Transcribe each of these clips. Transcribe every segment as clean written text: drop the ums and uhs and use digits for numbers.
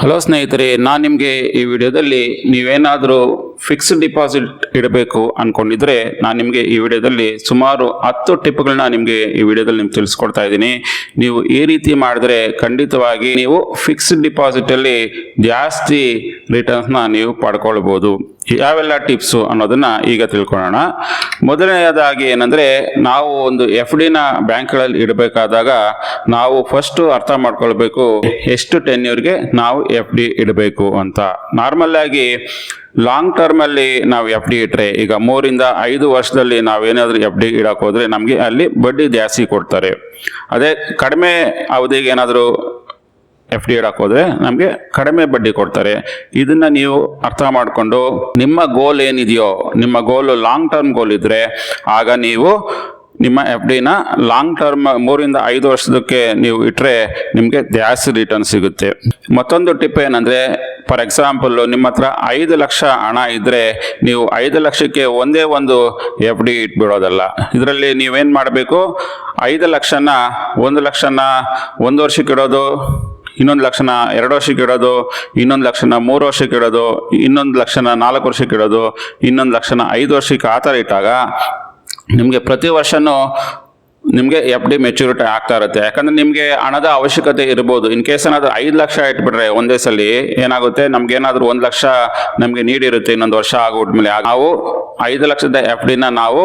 Hello ಸ್ನೇಹಿತರೆ, ನಾನು ನಿಮಗೆ ಈ ವಿಡಿಯೋದಲ್ಲಿ ನೀವೇನಾದರೂ ಫಿಕ್ಸ್ಡ್ ಡಿಪಾಸಿಟ್ ಇಡಬೇಕು ಅನ್ಕೊಂಡಿದ್ರೆ ನಾನು ನಿಮಗೆ ಈ ವಿಡಿಯೋದಲ್ಲಿ ಸುಮಾರು 10 ಟಿಪ್ಗಳನ್ನ ನಿಮಗೆ ಈ ವಿಡಿಯೋದಲ್ಲಿ ತಿಳಿಸ್ಕೊಡ್ತಾ ಇದ್ದೀನಿ. ನೀವು ಈ ರೀತಿ ಮಾಡಿದ್ರೆ ಖಂಡಿತವಾಗಿ ನೀವು ಫಿಕ್ಸ್ಡ್ ಡಿಪಾಸಿಟ್ ಅಲ್ಲಿ ಜಾಸ್ತಿ ರಿಟರ್ನ್ಸ್ನ ನೀವು ಪಡ್ಕೊಳ್ಬಹುದು. ಯಾವೆಲ್ಲ ಟಿಪ್ಸು ಅನ್ನೋದನ್ನ ಈಗ ತಿಳ್ಕೊಳ್ಳೋಣ. ಮೊದಲನೆಯದಾಗಿ ಏನಂದ್ರೆ, ನಾವು ಒಂದು FD ಬ್ಯಾಂಕ್ಗಳಲ್ಲಿ ಇಡಬೇಕಾದಾಗ ನಾವು ಫಸ್ಟ್ ಅರ್ಥ ಮಾಡ್ಕೊಳ್ಬೇಕು ಎಷ್ಟು ಟೆನ್ಯೂರ್ಗೆ ನಾವು FD ಇಡಬೇಕು ಅಂತ. ನಾರ್ಮಲ್ ಆಗಿ ಲಾಂಗ್ ಟರ್ಮ್ ಅಲ್ಲಿ ನಾವು FD ಇಟ್ರೆ, ಈಗ 3 ಇಂದ 5 ವರ್ಷದಲ್ಲಿ ನಾವೇನಾದ್ರೂ FD ಇಡಕ್ ಹೋದ್ರೆ ನಮ್ಗೆ ಅಲ್ಲಿ ಬಡ್ಡಿ ಜಾಸ್ತಿ ಕೊಡ್ತಾರೆ. ಅದೇ ಕಡಿಮೆ ಅವಧಿಗೆ ಏನಾದ್ರು FD ಇಡಕ್ ಹೋದ್ರೆ ನಮ್ಗೆ ಕಡಿಮೆ ಬಡ್ಡಿ ಕೊಡ್ತಾರೆ. ಇದನ್ನ ನೀವು ಅರ್ಥ ಮಾಡ್ಕೊಂಡು ನಿಮ್ಮ ಗೋಲ್ ಏನಿದೆಯೋ, ನಿಮ್ಮ ಗೋಲ್ ಲಾಂಗ್ ಟರ್ಮ್ ಗೋಲ್ ಇದ್ರೆ ಆಗ ನೀವು ನಿಮ್ಮ FD ಲಾಂಗ್ ಟರ್ಮ್ 3 ಇಂದ 5 ವರ್ಷದಕ್ಕೆ ನೀವು ಇಟ್ರೆ ನಿಮ್ಗೆ ಜಾಸ್ತಿ ರಿಟರ್ನ್ ಸಿಗುತ್ತೆ. ಮತ್ತೊಂದು ಟಿಪ್ ಏನಂದ್ರೆ, ಫಾರ್ ಎಕ್ಸಾಂಪಲ್ ನಿಮ್ಮ ಹತ್ರ 5 ಲಕ್ಷ ಹಣ ಇದ್ರೆ ನೀವು 5 ಲಕ್ಷಕ್ಕೆ ಒಂದೇ ಒಂದು FD ಇಟ್ಬಿಡೋದಲ್ಲ. ಇದರಲ್ಲಿ ನೀವೇನ್ ಮಾಡಬೇಕು, 5 ಲಕ್ಷನ 1 ಲಕ್ಷನ 1 ವರ್ಷಕ್ಕೆ ಇಡೋದು, ಇನ್ನೊಂದು ಲಕ್ಷನ 2 ವರ್ಷಕ್ಕೆ ಇಡೋದು, ಇನ್ನೊಂದು ಲಕ್ಷನ 3 ವರ್ಷಕ್ಕೆ ಇಡೋದು, ಇನ್ನೊಂದು ಲಕ್ಷನ 4 ವರ್ಷಕ್ಕೆ ಇಡೋದು, ಇನ್ನೊಂದು ಲಕ್ಷನ 5 ವರ್ಷಕ್ಕೆ ಆ ಥರ ಇಟ್ಟಾಗ ನಿಮಗೆ ಪ್ರತಿ ವರ್ಷನೂ ನಿಮಗೆ FD ಮೆಚುರಿಟಿ ಆಗ್ತಾ ಇರುತ್ತೆ. ಯಾಕಂದ್ರೆ ನಿಮಗೆ ಹಣದ ಅವಶ್ಯಕತೆ ಇರ್ಬೋದು. ಇನ್ ಕೇಸ್ ಏನಾದ್ರು 5 ಲಕ್ಷ ಇಟ್ಬಿಟ್ರೆ ಒಂದೇ ಸಲ ಏನಾಗುತ್ತೆ, ನಮ್ಗೆ ಏನಾದ್ರು 1 ಲಕ್ಷ ನಮ್ಗೆ ನೀಡಿರುತ್ತೆ, ಇನ್ನೊಂದು ವರ್ಷ ಆಗ್ಬಿಟ್ಮೇಲೆ ನಾವು 5 ಲಕ್ಷದ FD ನಾವು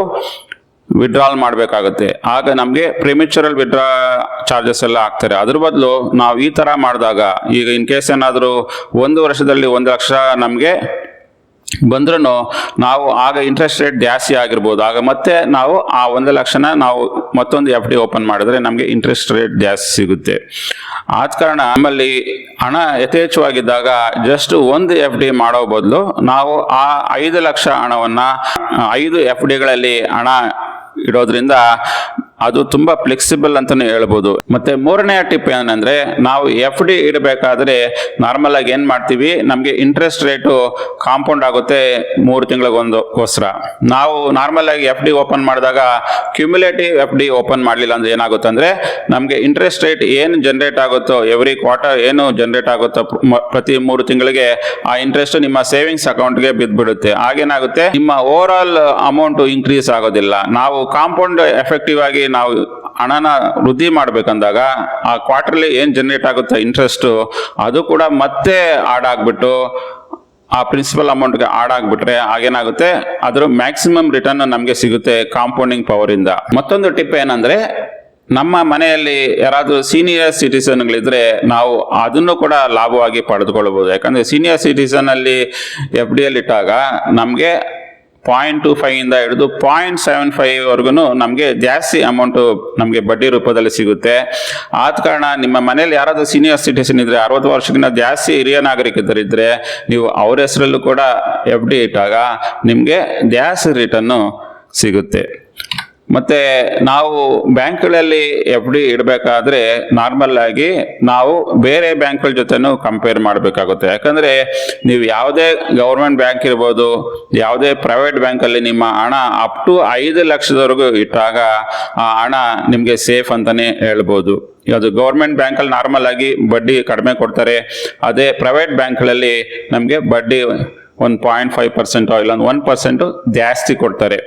ವಿಡ್ರಾಲ್ ಮಾಡಬೇಕಾಗುತ್ತೆ. ಆಗ ನಮಗೆ ಪ್ರಿಮಿಚುರಲ್ ವಿಡ್ರಾ ಚಾರ್ಜಸ್ ಎಲ್ಲ ಆಗ್ತಾರೆ. ಅದ್ರ ಬದಲು ನಾವು ಈ ತರ ಮಾಡಿದಾಗ, ಈಗ ಇನ್ ಕೇಸ್ ಏನಾದ್ರು 1 ವರ್ಷದಲ್ಲಿ 1 ಲಕ್ಷ ನಮಗೆ ಬಂದ್ರೂ ನಾವು ಆಗ ಇಂಟ್ರೆಸ್ಟ್ ರೇಟ್ ಜಾಸ್ತಿ ಆಗಿರ್ಬೋದು. ಆಗ ಮತ್ತೆ ನಾವು ಆ 1 ಲಕ್ಷನ ನಾವು ಮತ್ತೊಂದು FD ಓಪನ್ ಮಾಡಿದ್ರೆ ನಮಗೆ ಇಂಟ್ರೆಸ್ಟ್ ರೇಟ್ ಜಾಸ್ತಿ ಸಿಗುತ್ತೆ. ಆದ ಕಾರಣ ನಮ್ಮಲ್ಲಿ ಹಣ ಯಥೇಚ್ಛವಾಗಿದ್ದಾಗ ಜಸ್ಟ್ ಒಂದು FD ಮಾಡೋ ಬದಲು ನಾವು ಆ 5 ಲಕ್ಷ ಹಣವನ್ನ 5 FDಗಳಲ್ಲಿ ಹಣ ಇಡೋದ್ರಿಂದ ಅದು ತುಂಬಾ ಫ್ಲೆಕ್ಸಿಬಲ್ ಅಂತಾನೆ ಹೇಳ್ಬೋದು. ಮತ್ತೆ ಮೂರನೇ ಟಿಪ್ ಏನಂದ್ರೆ, ನಾವು FD ಇಡಬೇಕಾದ್ರೆ ನಾರ್ಮಲ್ ಆಗಿ ಏನ್ ಮಾಡ್ತೀವಿ, ನಮ್ಗೆ ಇಂಟ್ರೆಸ್ಟ್ ರೇಟು ಕಾಂಪೌಂಡ್ ಆಗುತ್ತೆ 3 ತಿಂಗಳಿಗೊಂದಕ್ಕೋಸ್ಕರ. ನಾವು ನಾರ್ಮಲ್ ಆಗಿ FD ಓಪನ್ ಮಾಡಿದಾಗ ಕ್ಯುಮ್ಯುಲೇಟಿವ್ FD ಓಪನ್ ಮಾಡ್ಲಿಲ್ಲ ಅಂದ್ರೆ ಏನಾಗುತ್ತೆ ಅಂದ್ರೆ, ನಮ್ಗೆ ಇಂಟ್ರೆಸ್ಟ್ ರೇಟ್ ಏನು ಜನರೇಟ್ ಆಗುತ್ತೋ ಎವ್ರಿ ಕ್ವಾರ್ಟರ್ ಏನು ಜನರೇಟ್ ಆಗುತ್ತೋ ಪ್ರತಿ 3 ತಿಂಗಳಿಗೆ ಆ ಇಂಟ್ರೆಸ್ಟ್ ನಿಮ್ಮ ಸೇವಿಂಗ್ಸ್ ಅಕೌಂಟ್ಗೆ ಬಿದ್ದ್ಬಿಡುತ್ತೆ. ಆಗೇನಾಗುತ್ತೆ, ನಿಮ್ಮ ಓವರ್ ಆಲ್ ಅಮೌಂಟ್ ಇನ್ಕ್ರೀಸ್ ಆಗೋದಿಲ್ಲ. ನಾವು ಕಾಂಪೌಂಡ್ ಎಫೆಕ್ಟಿವ್ ಆಗಿ ನಾವು ಹಣನ ವೃದ್ಧಿ ಮಾಡ್ಬೇಕಂದಾಗ ಆ ಕ್ವಾರ್ಟರ್ಲಿ ಏನ್ ಜನರೇಟ್ ಆಗುತ್ತೆ ಇಂಟ್ರೆಸ್ಟ್, ಅದು ಕೂಡ ಮತ್ತೆ ಆಡ್ ಆಗ್ಬಿಟ್ಟು ಆ ಪ್ರಿನ್ಸಿಪಲ್ ಅಮೌಂಟ್ಗೆ ಆಡ್ ಆಗ್ಬಿಟ್ರೆ ಆಗೇನಾಗುತ್ತೆ, ಅದ್ರ ಮ್ಯಾಕ್ಸಿಮಮ್ ರಿಟರ್ನ್ ನಮ್ಗೆ ಸಿಗುತ್ತೆ ಕಾಂಪೌಂಡಿಂಗ್ ಪವರ್ ಇಂದ. ಮತ್ತೊಂದು ಟಿಪ್ ಏನಂದ್ರೆ, ನಮ್ಮ ಮನೆಯಲ್ಲಿ ಯಾರಾದ್ರೂ ಸೀನಿಯರ್ ಸಿಟಿಸನ್ಗಳಿದ್ರೆ ನಾವು ಅದನ್ನು ಕೂಡ ಲಾಭವಾಗಿ ಪಡೆದುಕೊಳ್ಬಹುದು. ಯಾಕಂದ್ರೆ ಸೀನಿಯರ್ ಸಿಟಿಸನ್ ಅಲ್ಲಿ FD ಅಲ್ಲಿ ಇಟ್ಟಾಗ ನಮ್ಗೆ 0.25 ಇಂದ ಹಿಡಿದು 0.75 ವರ್ಗು ನಮಗೆ ಜಾಸ್ತಿ ಅಮೌಂಟ್ ನಮಗೆ ಬಡ್ಡಿ ರೂಪದಲ್ಲಿ ಸಿಗುತ್ತೆ. ಆದ ಕಾರಣ ನಿಮ್ಮ ಮನೆಯಲ್ಲಿ ಯಾರಾದ್ರೂ ಸೀನಿಯರ್ ಸಿಟಿಸನ್ ಇದ್ರೆ, 60 ವರ್ಷಕ್ಕಿಂತ ಜಾಸ್ತಿ ಹಿರಿಯ ನಾಗರಿಕರಿದ್ರೆ ನೀವು ಅವ್ರ ಹೆಸರಲ್ಲೂ ಕೂಡ FD ಇಟ್ಟಾಗ ನಿಮಗೆ ಜಾಸ್ತಿ ರಿಟರ್ನ್ ಸಿಗುತ್ತೆ. ಮತ್ತೆ ನಾವು ಬ್ಯಾಂಕ್ಗಳಲ್ಲಿ FD ಇಡಬೇಕಾದ್ರೆ ನಾರ್ಮಲ್ ಆಗಿ ನಾವು ಬೇರೆ ಬ್ಯಾಂಕ್ಗಳ ಜೊತೆನೂ ಕಂಪೇರ್ ಮಾಡಬೇಕಾಗುತ್ತೆ. ಯಾಕಂದ್ರೆ ನೀವು ಯಾವುದೇ ಗೌರ್ಮೆಂಟ್ ಬ್ಯಾಂಕ್ ಇರ್ಬೋದು, ಯಾವುದೇ ಪ್ರೈವೇಟ್ ಬ್ಯಾಂಕಲ್ಲಿ ನಿಮ್ಮ ಹಣ ಅಪ್ ಟು 5 ಲಕ್ಷದವರೆಗೂ ಇಟ್ಟಾಗ ಆ ಹಣ ನಿಮಗೆ ಸೇಫ್ ಅಂತಾನೆ ಹೇಳ್ಬೋದು. ಅದು ಗೌರ್ಮೆಂಟ್ ಬ್ಯಾಂಕಲ್ಲಿ ನಾರ್ಮಲ್ ಆಗಿ ಬಡ್ಡಿ ಕಡಿಮೆ ಕೊಡ್ತಾರೆ. ಅದೇ ಪ್ರೈವೇಟ್ ಬ್ಯಾಂಕ್ಗಳಲ್ಲಿ ನಮಗೆ ಬಡ್ಡಿ 1.5% ಇಲ್ಲ 1% ಜಾಸ್ತಿ ಕೊಡ್ತಾರೆ.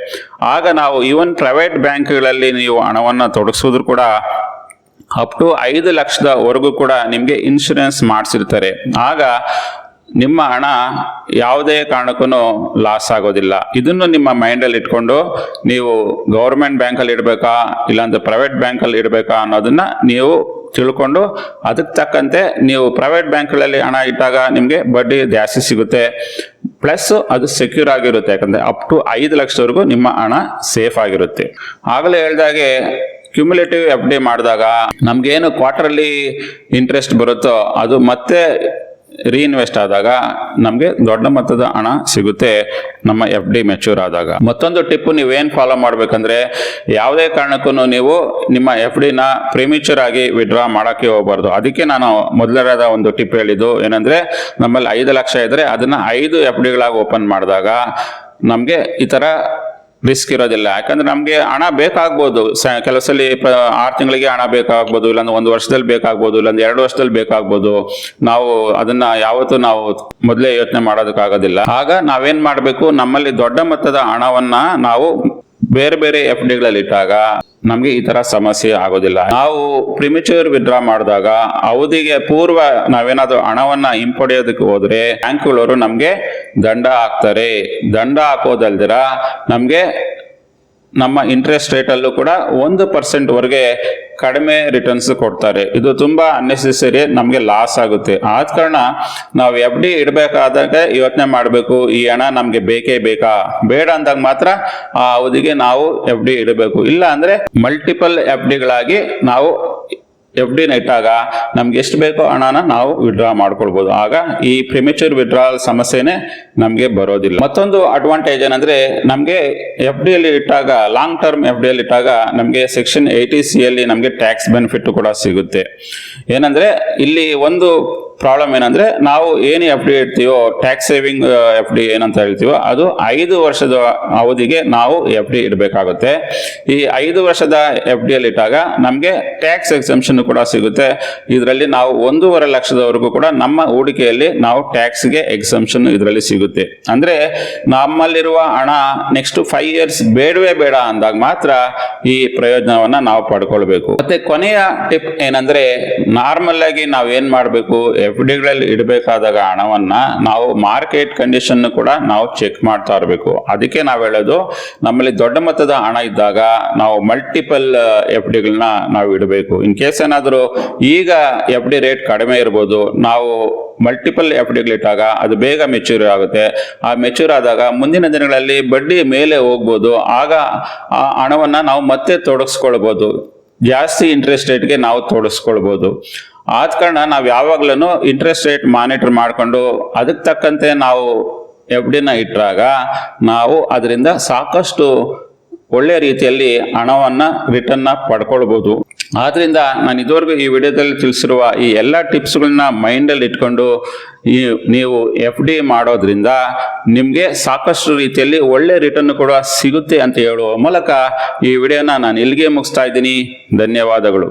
ಆಗ ನಾವು ಈವನ್ ಪ್ರೈವೇಟ್ ಬ್ಯಾಂಕ್ಗಳಲ್ಲಿ ನೀವು ಹಣವನ್ನು ತೊಡಗಿಸಿದ್ರು ಕೂಡ ಅಪ್ ಟು 5 ಲಕ್ಷದವರೆಗೂ ಕೂಡ ನಿಮಗೆ ಇನ್ಶೂರೆನ್ಸ್ ಮಾಡಿಸಿರ್ತಾರೆ. ಆಗ ನಿಮ್ಮ ಹಣ ಯಾವುದೇ ಕಾರಣಕ್ಕೂ ಲಾಸ್ ಆಗೋದಿಲ್ಲ. ಇದನ್ನು ನಿಮ್ಮ ಮೈಂಡಲ್ಲಿ ಇಟ್ಕೊಂಡು ನೀವು ಗೌರ್ಮೆಂಟ್ ಬ್ಯಾಂಕಲ್ಲಿ ಇಡಬೇಕಾ ಇಲ್ಲಾಂದ್ರೆ ಪ್ರೈವೇಟ್ ಬ್ಯಾಂಕಲ್ಲಿ ಇಡಬೇಕಾ ಅನ್ನೋದನ್ನ ನೀವು ತಿಳ್ಕೊಂಡು ಅದಕ್ಕೆ ತಕ್ಕಂತೆ ನೀವು ಪ್ರೈವೇಟ್ ಬ್ಯಾಂಕ್ಗಳಲ್ಲಿ ಹಣ ಇಟ್ಟಾಗ ನಿಮಗೆ ಬಡ್ಡಿ ಜಾಸ್ತಿ ಸಿಗುತ್ತೆ, ಪ್ಲಸ್ ಅದು ಸೆಕ್ಯೂರ್ ಆಗಿರುತ್ತೆ. ಯಾಕಂದ್ರೆ ಅಪ್ ಟು 5 ಲಕ್ಷದವರೆಗೂ ನಿಮ್ಮ ಹಣ ಸೇಫ್ ಆಗಿರುತ್ತೆ. ಆಗಲೇ ಹೇಳಿದಾಗೆ ಕ್ಯುಮ್ಯುಲೇಟಿವ್ FD ಮಾಡಿದಾಗ ನಮ್ಗೇನು ಕ್ವಾರ್ಟರ್ಲಿ ಇಂಟ್ರೆಸ್ಟ್ ಬರುತ್ತೋ ಅದು ಮತ್ತೆ ರೀಇನ್ವೆಸ್ಟ್ ಆದಾಗ ನಮಗೆ ದೊಡ್ಡ ಮೊತ್ತದ ಹಣ ಸಿಗುತ್ತೆ ನಮ್ಮ FD ಮೆಚೂರ್ ಆದಾಗ. ಮತ್ತೊಂದು ಟಿಪ್ ನೀವೇನ್ ಫಾಲೋ ಮಾಡ್ಬೇಕಂದ್ರೆ, ಯಾವುದೇ ಕಾರಣಕ್ಕೂ ನೀವು ನಿಮ್ಮ FD ಪ್ರಿಮಿಚರ್ ಆಗಿ ವಿಡ್ರಾ ಮಾಡಕ್ಕೆ ಹೋಗಬಾರ್ದು. ಅದಕ್ಕೆ ನಾನು ಮೊದಲನೇದ ಒಂದು ಟಿಪ್ ಹೇಳಿದ್ದು ಏನಂದ್ರೆ, ನಮ್ಮಲ್ಲಿ 5 ಲಕ್ಷ ಇದ್ರೆ ಅದನ್ನ 5 FDಗಳಾಗಿ ಓಪನ್ ಮಾಡಿದಾಗ ನಮ್ಗೆ ಈ ತರ ರಿಸ್ಕ್ ಇರೋದಿಲ್ಲ. ಯಾಕಂದ್ರೆ ನಮ್ಗೆ ಹಣ ಬೇಕಾಗ್ಬೋದು, ಕೆಲವು ಸಲ 6 ತಿಂಗಳಿಗೆ ಹಣ ಬೇಕಾಗ್ಬೋದು, ಇಲ್ಲಾಂದ್ರೆ 1 ವರ್ಷದಲ್ಲಿ ಬೇಕಾಗ್ಬೋದು, ಇಲ್ಲಾಂದ್ರೆ 2 ವರ್ಷದಲ್ಲಿ ಬೇಕಾಗ್ಬೋದು. ನಾವು ಅದನ್ನ ಯಾವತ್ತೂ ನಾವು ಮೊದಲೇ ಯೋಚನೆ ಮಾಡೋದಕ್ಕಾಗೋದಿಲ್ಲ. ಆಗ ನಾವೇನ್ ಮಾಡ್ಬೇಕು, ನಮ್ಮಲ್ಲಿ ದೊಡ್ಡ ಮೊತ್ತದ ಹಣವನ್ನ ನಾವು ಬೇರೆ ಬೇರೆ ಎಫ್ ಡಿಗಳಲ್ಲಿ ಇಟ್ಟಾಗ ನಮ್ಗೆ ಈ ತರ ಸಮಸ್ಯೆ ಆಗೋದಿಲ್ಲ. ನಾವು ಪ್ರಿಮಿಚೂರ್ ವಿಡ್ರಾ ಮಾಡಿದಾಗ ಅವಧಿಗೆ ಪೂರ್ವ ನಾವೇನಾದ್ರೂ ಹಣವನ್ನ ಹಿಂಪಡೆಯೋದಕ್ಕೆ ಹೋದ್ರೆ ಬ್ಯಾಂಕ್ಗಳವರು ನಮ್ಗೆ ದಂಡ ಹಾಕ್ತಾರೆ. ದಂಡ ಹಾಕೋದಲ್ದಿರ ನಮ್ಗೆ ನಮ್ಮ ಇಂಟ್ರೆಸ್ಟ್ ರೇಟ್ ಅಲ್ಲೂ ಕೂಡ 1% ವರೆಗೆ ಕಡಿಮೆ ರಿಟರ್ನ್ಸ್ ಕೊಡ್ತಾರೆ. ಇದು ತುಂಬಾ ಅನ್ನೆಸೆಸರಿ, ನಮ್ಗೆ ಲಾಸ್ ಆಗುತ್ತೆ. ಆದ ಕಾರಣ ನಾವು ಎಫ್ ಡಿ ಇಡಬೇಕಾದಾಗ ಯೋಚನೆ ಮಾಡಬೇಕು, ಈ ಹಣ ನಮ್ಗೆ ಬೇಕೇ ಬೇಕಾ, ಬೇಡ ಅಂದಾಗ ಮಾತ್ರ ಆ ಅವಧಿಗೆ ನಾವು ಎಫ್ ಡಿ ಇಡಬೇಕು. ಇಲ್ಲ ಅಂದ್ರೆ ಮಲ್ಟಿಪಲ್ ಎಫ್ ಡಿಗಳಾಗಿ ನಾವು ಎಫ್ ಡಿನ ಇಟ್ಟಾಗ ನಮ್ಗೆ ಎಷ್ಟು ಬೇಕೋ ಹಣನ ನಾವು ವಿಡ್ರಾ ಮಾಡ್ಕೊಳ್ಬಹುದು. ಆಗ ಈ ಪ್ರಿಮಿಚೂರ್ ವಿಡ್ರಾಲ್ ಸಮಸ್ಯೆನೆ ನಮ್ಗೆ ಬರೋದಿಲ್ಲ. ಮತ್ತೊಂದು ಅಡ್ವಾಂಟೇಜ್ ಏನಂದ್ರೆ, ನಮ್ಗೆ ಎಫ್ ಡಿ ಅಲ್ಲಿ ಇಟ್ಟಾಗ, ಲಾಂಗ್ ಟರ್ಮ್ ಎಫ್ ಡಿ ಅಲ್ಲಿ ಇಟ್ಟಾಗ ನಮ್ಗೆ ಸೆಕ್ಷನ್ 80C ಅಲ್ಲಿ ನಮ್ಗೆ ಟ್ಯಾಕ್ಸ್ ಬೆನಿಫಿಟ್ ಕೂಡ ಸಿಗುತ್ತೆ. ಏನಂದ್ರೆ ಇಲ್ಲಿ ಒಂದು ಪ್ರಾಬ್ಲಮ್ ಏನಂದ್ರೆ, ನಾವು ಏನು ಎಫ್ ಡಿ ಇಡ್ತೀವೋ, ಟ್ಯಾಕ್ಸ್ ಸೇವಿಂಗ್ ಎಫ್ ಡಿ ಏನಂತ ಹೇಳ್ತೀವೋ, ಅದು 5 ವರ್ಷದ ಅವಧಿಗೆ ನಾವು ಎಫ್ ಡಿ ಇಡಬೇಕಾಗುತ್ತೆ. ಈ 5 ವರ್ಷದ ಎಫ್ ಡಿ ಅಲ್ಲಿ ಇಟ್ಟಾಗ ನಮ್ಗೆ ಟ್ಯಾಕ್ಸ್ ಎಕ್ಸೆಂಪ್ಷನ್ ಕೂಡ ಸಿಗುತ್ತೆ. ಇದರಲ್ಲಿ ನಾವು 1.5 ಲಕ್ಷದವರೆಗೂ ಕೂಡ ನಮ್ಮ ಹೂಡಿಕೆಯಲ್ಲಿ ನಾವು ಟ್ಯಾಕ್ಸ್ಗೆ ಎಕ್ಸೆಂಪ್ಷನ್ ಇದರಲ್ಲಿ ಸಿಗುತ್ತೆ. ಅಂದ್ರೆ ನಮ್ಮಲ್ಲಿರುವ ಹಣ ನೆಕ್ಸ್ಟ್ 5 ಇಯರ್ಸ್ ಬೇಡವೇ ಬೇಡ ಅಂದಾಗ ಮಾತ್ರ ಈ ಪ್ರಯೋಜನವನ್ನ ನಾವು ಪಡ್ಕೊಳ್ಬೇಕು. ಮತ್ತೆ ಕೊನೆಯ ಟಿಪ್ ಏನಂದ್ರೆ, ನಾರ್ಮಲ್ ಆಗಿ ನಾವ್ ಏನ್ ಮಾಡ್ಬೇಕು, ಎಫ್ ಡಿಗಳಲ್ಲಿ ಇಡಬೇಕಾದಾಗ ಹಣವನ್ನ ನಾವು ಮಾರ್ಕೆಟ್ ಕಂಡೀಷನ್ ಕೂಡ ನಾವು ಚೆಕ್ ಮಾಡ್ತಾ ಇರಬೇಕು. ಅದಕ್ಕೆ ನಾವ್ ಹೇಳೋದು, ನಮ್ಮಲ್ಲಿ ದೊಡ್ಡ ಮೊತ್ತದ ಹಣ ಇದ್ದಾಗ ನಾವು ಮಲ್ಟಿಪಲ್ ಎಫ್ ಡಿಗಳನ್ನ ನಾವು ಇಡಬೇಕು. ಇನ್ ಕೇಸ್ ಏನಾದ್ರು ಈಗ ಎಫ್ ಡಿ ರೇಟ್ ಕಡಿಮೆ ಇರ್ಬೋದು, ನಾವು ಮಲ್ಟಿಪಲ್ ಎಫ್ ಡಿಗಳಿಟ್ಟಾಗ ಅದು ಬೇಗ ಮೆಚೂರ್ ಆಗುತ್ತೆ. ಆ ಮೆಚೂರ್ ಆದಾಗ ಮುಂದಿನ ದಿನಗಳಲ್ಲಿ ಬಡ್ಡಿ ಮೇಲೆ ಹೋಗ್ಬೋದು. ಆಗ ಆ ಹಣವನ್ನ ನಾವು ಮತ್ತೆ ತೊಡಗಿಸ್ಕೊಳ್ಬಹುದು, ಜಾಸ್ತಿ ಇಂಟ್ರೆಸ್ಟ್ ರೇಟ್ಗೆ ನಾವು ತೊಡಗಿಸ್ಕೊಳ್ಬಹುದು. ಆದ ಕಾರಣ ನಾವು ಯಾವಾಗ್ಲೂ ಇಂಟ್ರೆಸ್ಟ್ ರೇಟ್ ಮಾನಿಟರ್ ಮಾಡ್ಕೊಂಡು ಅದಕ್ಕೆ ತಕ್ಕಂತೆ ನಾವು ಎಫ್ ಡಿನ ಇಟ್ಟಾಗ ನಾವು ಅದರಿಂದ ಸಾಕಷ್ಟು ಒಳ್ಳೆ ರೀತಿಯಲ್ಲಿ ಹಣವನ್ನ ರಿಟರ್ನ್ ಪಡ್ಕೊಳ್ಬಹುದು. ಆದ್ರಿಂದ ನಾನು ಇದುವರೆಗೂ ಈ ವಿಡಿಯೋದಲ್ಲಿ ತಿಳಿಸಿರುವ ಈ ಎಲ್ಲ ಟಿಪ್ಸ್ಗಳನ್ನ ಮೈಂಡಲ್ಲಿ ಇಟ್ಕೊಂಡು ನೀವು ಎಫ್ ಡಿ ಮಾಡೋದ್ರಿಂದ ನಿಮಗೆ ಸಾಕಷ್ಟು ರೀತಿಯಲ್ಲಿ ಒಳ್ಳೆ ರಿಟರ್ನ್ ಕೂಡ ಸಿಗುತ್ತೆ ಅಂತ ಹೇಳುವ ಮೂಲಕ ಈ ವಿಡಿಯೋನ ನಾನು ಇಲ್ಲಿಗೆ ಮುಗಿಸ್ತಾ ಇದ್ದೀನಿ. ಧನ್ಯವಾದಗಳು.